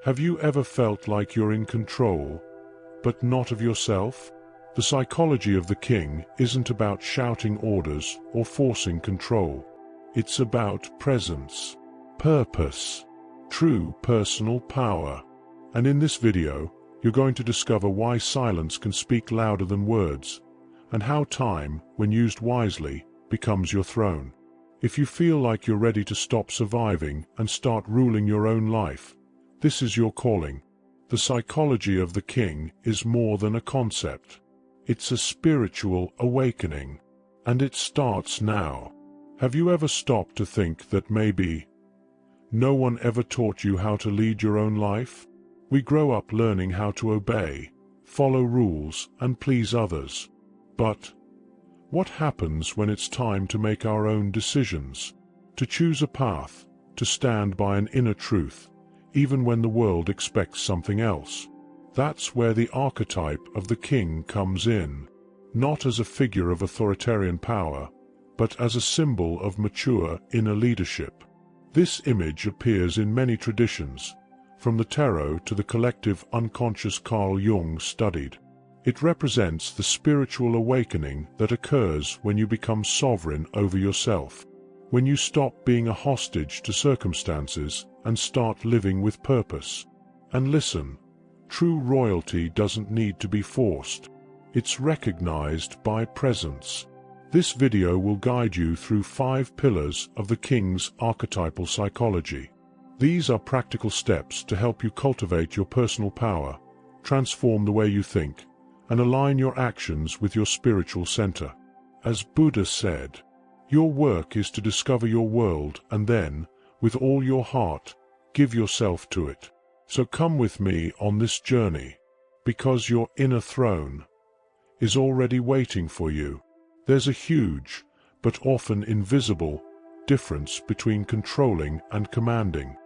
Have you ever felt like you're in control, but not of yourself? The psychology of the king isn't about shouting orders or forcing control. It's about presence, purpose, true personal power. And in this video, you're going to discover why silence can speak louder than words, and how time, when used wisely, becomes your throne. If you feel like you're ready to stop surviving and start ruling your own life, this is your calling. The psychology of the king is more than a concept. It's a spiritual awakening. And it starts now. Have you ever stopped to think that maybe no one ever taught you how to lead your own life? We grow up learning how to obey, follow rules, and please others. But what happens when it's time to make our own decisions, to choose a path, to stand by an inner truth, even when the world expects something else? That's where the archetype of the king comes in, not as a figure of authoritarian power, but as a symbol of mature inner leadership. This image appears in many traditions, from the tarot to the collective unconscious Carl Jung studied. It represents the spiritual awakening that occurs when you become sovereign over yourself, when you stop being a hostage to circumstances and start living with purpose. And listen, true royalty doesn't need to be forced. It's recognized by presence. This video will guide you through 5 pillars of the king's archetypal psychology. These are practical steps to help you cultivate your personal power, transform the way you think, and align your actions with your spiritual center. As Buddha said, your work is to discover your world and then, with all your heart, give yourself to it. So come with me on this journey, because your inner throne is already waiting for you. There's a huge, but often invisible, difference between controlling and commanding.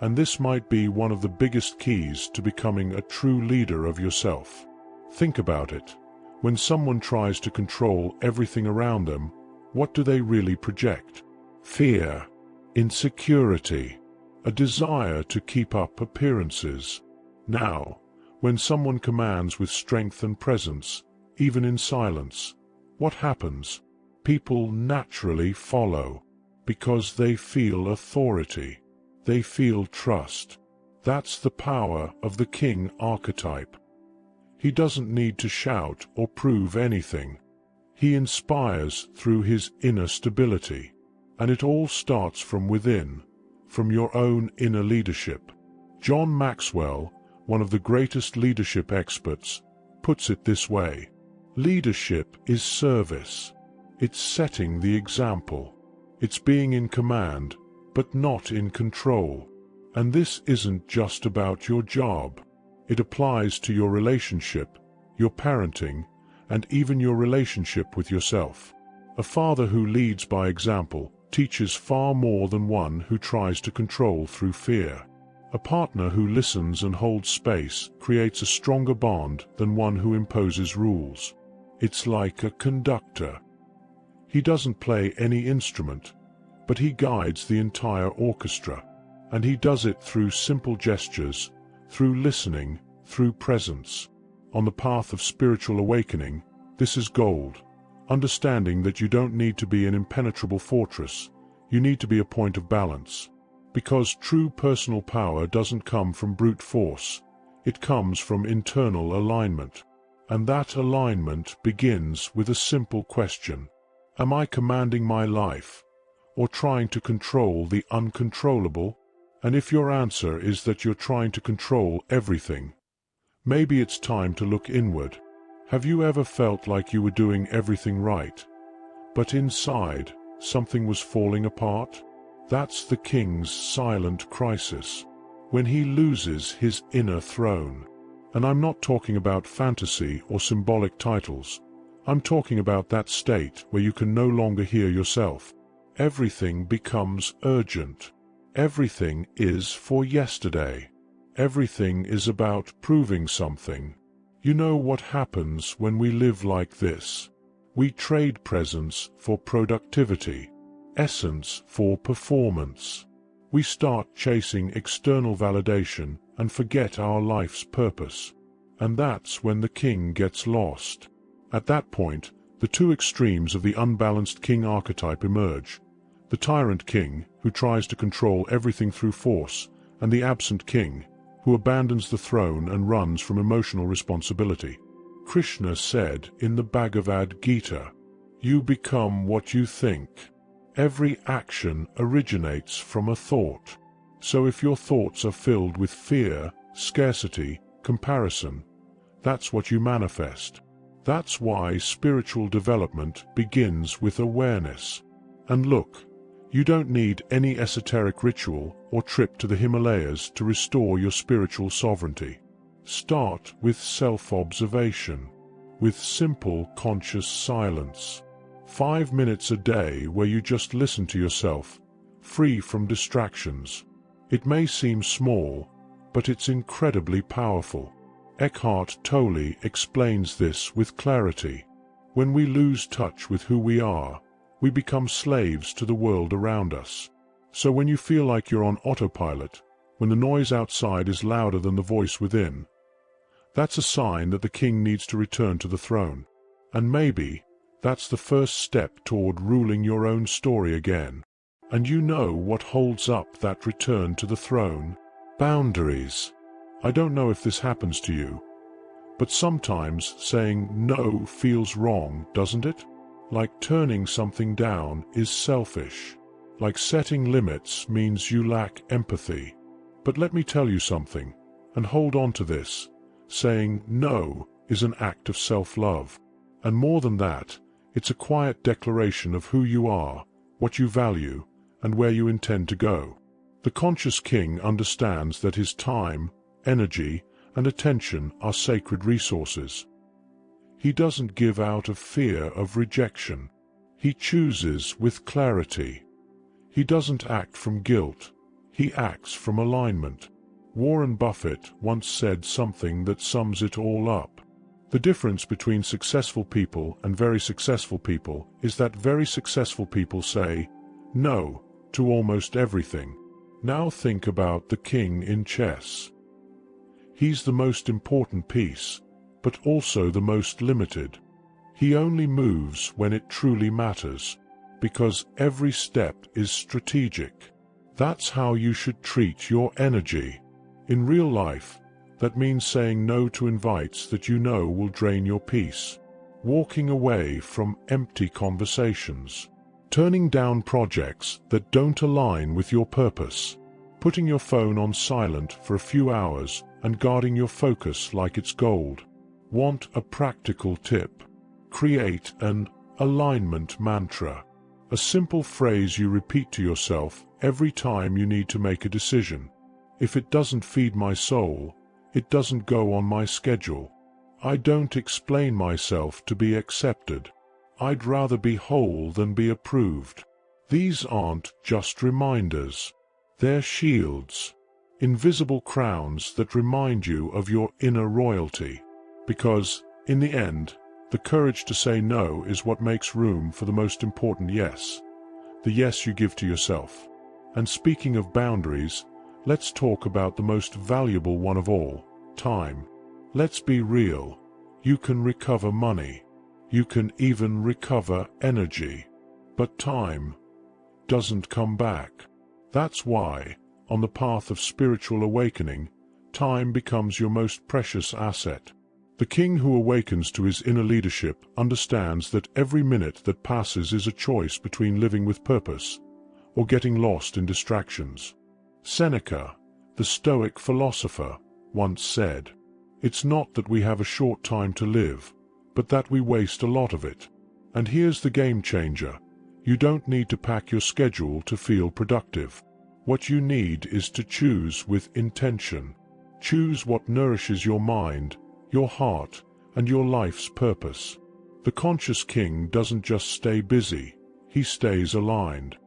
And this might be one of the biggest keys to becoming a true leader of yourself. Think about it. When someone tries to control everything around them, what do they really project? Fear, insecurity, a desire to keep up appearances. Now, when someone commands with strength and presence, even in silence, what happens? People naturally follow, because they feel authority. They feel trust. That's the power of the king archetype. He doesn't need to shout or prove anything. He inspires through his inner stability. And it all starts from within, from your own inner leadership. John Maxwell, one of the greatest leadership experts, puts it this way: leadership is service. It's setting the example. It's being in command, but not in control. And this isn't just about your job. It applies to your relationship, your parenting, and even your relationship with yourself. A father who leads by example teaches far more than one who tries to control through fear. A partner who listens and holds space creates a stronger bond than one who imposes rules. It's like a conductor. He doesn't play any instrument, but he guides the entire orchestra. And he does it through simple gestures, through listening, through presence. On the path of spiritual awakening, this is gold. Understanding that you don't need to be an impenetrable fortress, you need to be a point of balance. Because true personal power doesn't come from brute force, it comes from internal alignment. And that alignment begins with a simple question: am I commanding my life, or trying to control the uncontrollable? And if your answer is that you're trying to control everything, maybe it's time to look inward. Have you ever felt like you were doing everything right, but inside, something was falling apart? That's the king's silent crisis, when he loses his inner throne. And I'm not talking about fantasy or symbolic titles. I'm talking about that state where you can no longer hear yourself. Everything becomes urgent. Everything is for yesterday. Everything is about proving something. You know what happens when we live like this? We trade presence for productivity, essence for performance. We start chasing external validation and forget our life's purpose. And that's when the king gets lost. At that point, the two extremes of the unbalanced king archetype emerge. The tyrant king, who tries to control everything through force, and the absent king, who abandons the throne and runs from emotional responsibility. Krishna said in the Bhagavad Gita, "You become what you think." Every action originates from a thought. So if your thoughts are filled with fear, scarcity, comparison, that's what you manifest. That's why spiritual development begins with awareness. And look, you don't need any esoteric ritual or trip to the Himalayas to restore your spiritual sovereignty. Start with self-observation, with simple conscious silence. 5 minutes a day where you just listen to yourself, free from distractions. It may seem small, but it's incredibly powerful. Eckhart Tolle explains this with clarity. When we lose touch with who we are, we become slaves to the world around us. So when you feel like you're on autopilot, when the noise outside is louder than the voice within, that's a sign that the king needs to return to the throne. And maybe that's the first step toward ruling your own story again. And you know what holds up that return to the throne? Boundaries. I don't know if this happens to you, but sometimes saying no feels wrong, doesn't it? Like turning something down is selfish. Like setting limits means you lack empathy. But let me tell you something, and hold on to this. Saying no is an act of self-love. And more than that, it's a quiet declaration of who you are, what you value, and where you intend to go. The conscious king understands that his time, energy, and attention are sacred resources. He doesn't give out of fear of rejection. He chooses with clarity. He doesn't act from guilt. He acts from alignment. Warren Buffett once said something that sums it all up. The difference between successful people and very successful people is that very successful people say no to almost everything. Now think about the king in chess. He's the most important piece, but also the most limited. He only moves when it truly matters, because every step is strategic. That's how you should treat your energy. In real life, that means saying no to invites that you know will drain your peace, walking away from empty conversations, turning down projects that don't align with your purpose, putting your phone on silent for a few hours and guarding your focus like it's gold. Want a practical tip? Create an alignment mantra, a simple phrase you repeat to yourself every time you need to make a decision. If it doesn't feed my soul, it doesn't go on my schedule. I don't explain myself to be accepted. I'd rather be whole than be approved. These aren't just reminders. They're shields, invisible crowns that remind you of your inner royalty. Because, in the end, the courage to say no is what makes room for the most important yes, the yes you give to yourself. And speaking of boundaries, let's talk about the most valuable one of all, time. Let's be real. You can recover money. You can even recover energy. But time doesn't come back. That's why, on the path of spiritual awakening, time becomes your most precious asset. The king who awakens to his inner leadership understands that every minute that passes is a choice between living with purpose or getting lost in distractions. Seneca, the Stoic philosopher, once said, "It's not that we have a short time to live, but that we waste a lot of it." And here's the game changer. You don't need to pack your schedule to feel productive. What you need is to choose with intention. Choose what nourishes your mind, your heart, and your life's purpose. The conscious king doesn't just stay busy, he stays aligned.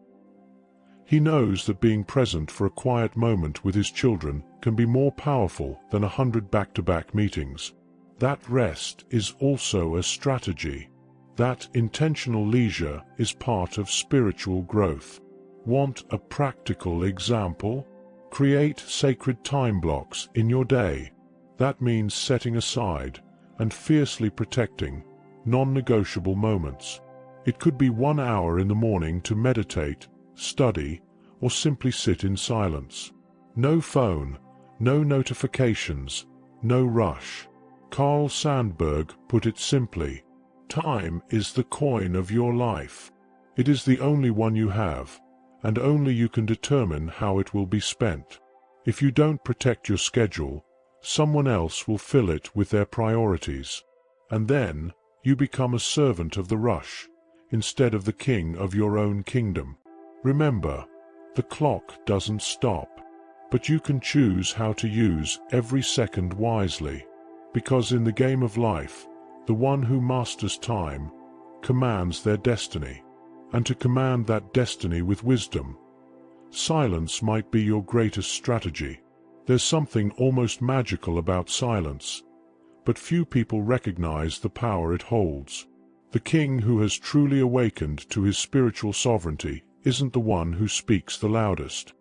He knows that being present for a quiet moment with his children can be more powerful than 100 back-to-back meetings. That rest is also a strategy. That intentional leisure is part of spiritual growth. Want a practical example? Create sacred time blocks in your day. That means setting aside and fiercely protecting non-negotiable moments. It could be 1 hour in the morning to meditate, study, or simply sit in silence. No phone, no notifications, no rush. Carl Sandburg put it simply, time is the coin of your life. It is the only one you have, and only you can determine how it will be spent. If you don't protect your schedule, someone else will fill it with their priorities, and then you become a servant of the rush, instead of the king of your own kingdom. Remember, the clock doesn't stop, but you can choose how to use every second wisely, because in the game of life, the one who masters time commands their destiny, and to command that destiny with wisdom, silence might be your greatest strategy. There's something almost magical about silence, but few people recognize the power it holds. The king who has truly awakened to his spiritual sovereignty isn't the one who speaks the loudest.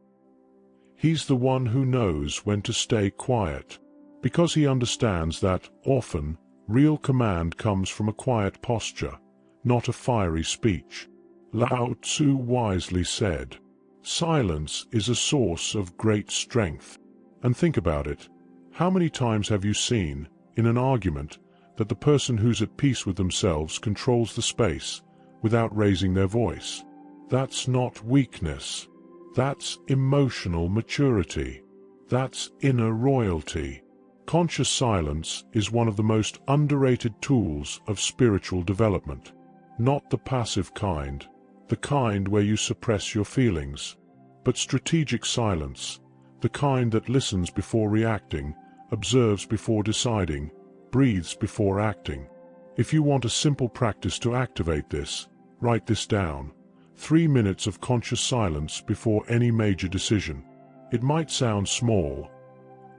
He's the one who knows when to stay quiet, because he understands that, often, real command comes from a quiet posture, not a fiery speech. Lao Tzu wisely said, "Silence is a source of great strength." And think about it. How many times have you seen, in an argument, that the person who's at peace with themselves controls the space without raising their voice? That's not weakness. That's emotional maturity. That's inner royalty. Conscious silence is one of the most underrated tools of spiritual development. Not the passive kind, the kind where you suppress your feelings, but strategic silence, the kind that listens before reacting, observes before deciding, breathes before acting. If you want a simple practice to activate this, write this down. 3 minutes of conscious silence before any major decision. It might sound small,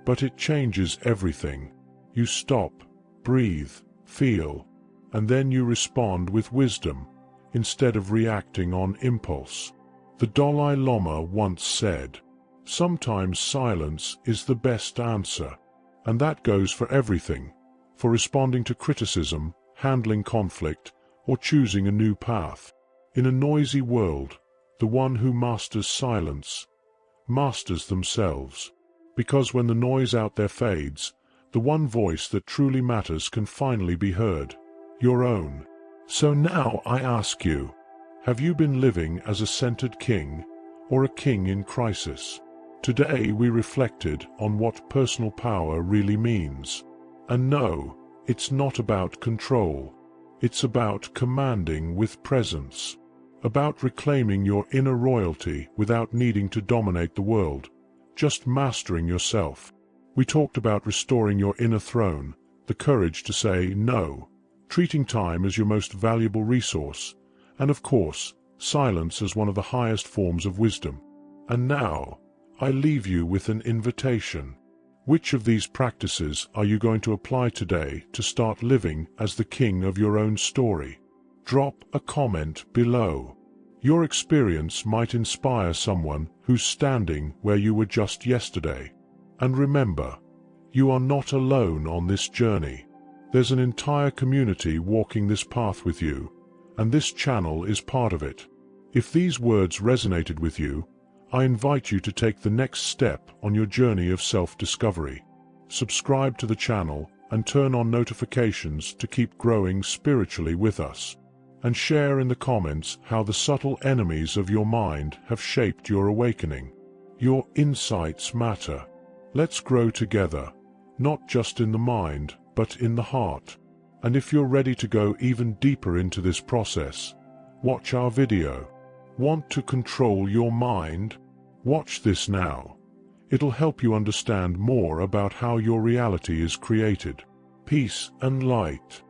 but it changes everything. You stop, breathe, feel, and then you respond with wisdom, instead of reacting on impulse. The Dalai Lama once said, "Sometimes silence is the best answer." And that goes for everything, for responding to criticism, handling conflict, or choosing a new path. In a noisy world, the one who masters silence masters themselves, because when the noise out there fades, the one voice that truly matters can finally be heard, your own. So now I ask you, have you been living as a centered king or a king in crisis? Today we reflected on what personal power really means. And no, it's not about control. It's about commanding with presence, about reclaiming your inner royalty without needing to dominate the world, just mastering yourself. We talked about restoring your inner throne, the courage to say no, treating time as your most valuable resource, and of course, silence as one of the highest forms of wisdom. And now, I leave you with an invitation. Which of these practices are you going to apply today to start living as the king of your own story? Drop a comment below. Your experience might inspire someone who's standing where you were just yesterday. And remember, you are not alone on this journey. There's an entire community walking this path with you, and this channel is part of it. If these words resonated with you, I invite you to take the next step on your journey of self-discovery. Subscribe to the channel and turn on notifications to keep growing spiritually with us. And share in the comments how the subtle enemies of your mind have shaped your awakening. Your insights matter. Let's grow together, not just in the mind, but in the heart. And if you're ready to go even deeper into this process, watch our video. Want to control your mind? Watch this now. It'll help you understand more about how your reality is created. Peace and light.